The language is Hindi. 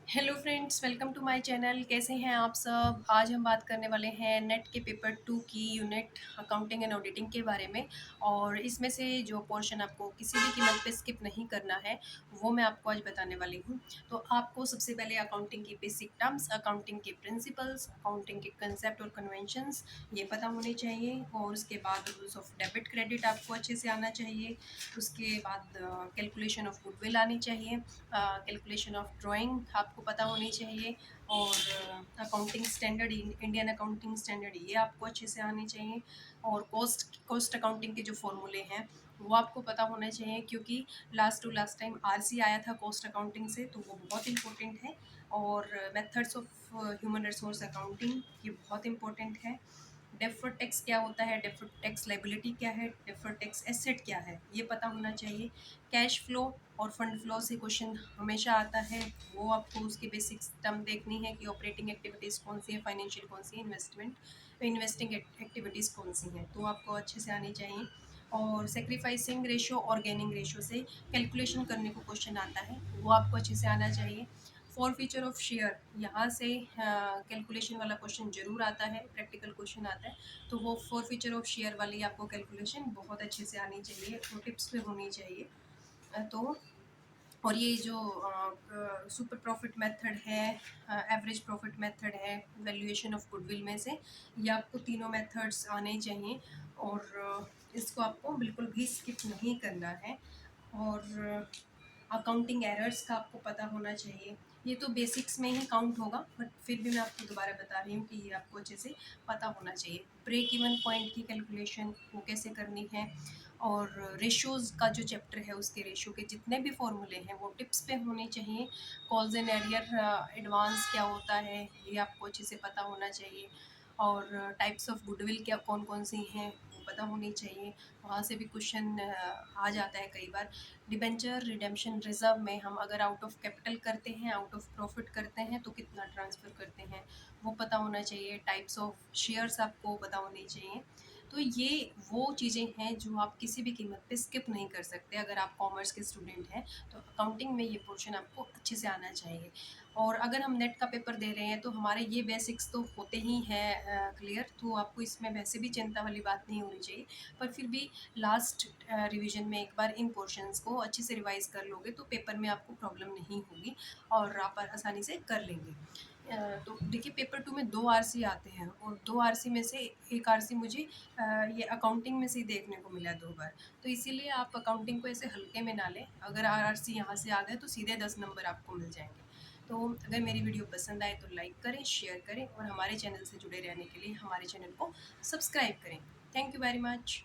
Hello friends, welcome to my channel. कैसे हैं आप सब? आज हम बात करने वाले हैं नेट के पेपर 2 की यूनिट अकाउंटिंग एंड ऑडिटिंग के बारे में। और इसमें से जो पोर्शन आपको किसी भी कीमत पे स्किप नहीं करना है वो मैं आपको आज बताने वाली हूँ। तो आपको सबसे पहले अकाउंटिंग की बेसिक टर्म्स, अकाउंटिंग के प्रिंसिपल्स, अकाउंटिंग के कंसेप्ट और कन्वेंशंस ये पता होने चाहिए। और उसके बाद रूल्स ऑफ डेबिट क्रेडिट आपको अच्छे से आना चाहिए। उसके बाद कैलकुलेशन ऑफ गुडविल आनी चाहिए, कैलकुलेशन ऑफ ड्राइंग आपको पता होनी चाहिए। और accounting standard, Indian accounting standard ये आपको अच्छे से आने चाहिए। और कॉस्ट अकाउंटिंग के जो फॉर्मूले हैं वो आपको पता होने चाहिए, क्योंकि last to last time RC आया था कॉस्ट अकाउंटिंग से, तो वो बहुत इंपॉर्टेंट है। और methods of human resource accounting ये बहुत इंपॉर्टेंट है। डेफर्ड टैक्स क्या होता है, डेफर्ड टैक्स लाइबिलिटी क्या है, डेफर्ड टैक्स एसेट क्या है, ये पता होना चाहिए। कैश फ्लो और फंड फ्लो से क्वेश्चन हमेशा आता है, वो आपको उसकी बेसिक टर्म देखनी है कि ऑपरेटिंग एक्टिविटीज़ कौन सी है, फाइनेंशियल कौन सी है, इन्वेस्टिंग एक्टिविटीज़ कौन सी हैं, तो आपको अच्छे से आनी चाहिए। और सेक्रीफाइसिंग रेशो और गेनिंग रेशो से कैलकुलेशन करने को क्वेश्चन आता है, वो आपको अच्छे से आना चाहिए। फॉर फीचर ऑफ शेयर, यहाँ से कैलकुलेशन वाला क्वेश्चन जरूर आता है, प्रैक्टिकल क्वेश्चन आता है। तो वो फॉर फीचर ऑफ शेयर वाली आपको कैलकुलेशन बहुत अच्छे से आनी चाहिए और टिप्स पे होनी चाहिए। तो और ये जो सुपर प्रॉफिट मेथड है, एवरेज प्रॉफिट मेथड है, वैल्यूएशन ऑफ गुडविल में से ये आपको तीनों मेथड्स आने चाहिए। और इसको आपको बिल्कुल भी स्किप नहीं करना है। और अकाउंटिंग एरर्स का आपको पता होना चाहिए। ये तो बेसिक्स में ही काउंट होगा, बट फिर भी मैं आपको दोबारा बता रही हूँ कि ये आपको अच्छे से पता होना चाहिए। ब्रेक इवन पॉइंट की कैलकुलेशन वो कैसे करनी है। और रेशोज़ का जो चैप्टर है उसके रेशो के जितने भी फॉर्मूले हैं वो टिप्स पे होने चाहिए। कॉल्स एंड एरियर एडवांस क्या होता है ये आपको अच्छे से पता होना चाहिए। और टाइप्स ऑफ गुडविल क्या कौन कौन सी हैं वो पता होनी चाहिए। वहाँ से भी क्वेश्चन आ जाता है कई बार। डिबेंचर रिडेम्पशन रिजर्व में हम अगर आउट ऑफ कैपिटल करते हैं, आउट ऑफ प्रॉफिट करते हैं तो कितना ट्रांसफ़र करते हैं वो पता होना चाहिए। टाइप्स ऑफ शेयर्स आपको पता होनी चाहिए। तो ये वो चीज़ें हैं जो आप किसी भी कीमत पे स्किप नहीं कर सकते। अगर आप कॉमर्स के स्टूडेंट हैं तो अकाउंटिंग में ये पोर्शन आपको अच्छे से आना चाहिए। और अगर हम नेट का पेपर दे रहे हैं तो हमारे ये बेसिक्स तो होते ही हैं क्लियर, तो आपको इसमें वैसे भी चिंता वाली बात नहीं होनी चाहिए। पर फिर भी लास्ट रिवीजन में एक बार इन पोर्शंस को अच्छे से रिवाइज कर लोगे तो पेपर में आपको प्रॉब्लम नहीं होगी और आप आसानी से कर लेंगे। तो देखिए, पेपर 2 में 2 आरसी आते हैं और 2 आरसी में से एक आरसी मुझे ये अकाउंटिंग में से ही देखने को मिला 2 बार। तो इसीलिए आप अकाउंटिंग को ऐसे हल्के में ना लें। अगर आरसी यहाँ से आ गए तो सीधे 10 नंबर आपको मिल जाएँगे। तो अगर मेरी वीडियो पसंद आए तो लाइक करें, शेयर करें और हमारे चैनल से जुड़े रहने के लिए हमारे चैनल को सब्सक्राइब करें। Thank you very much.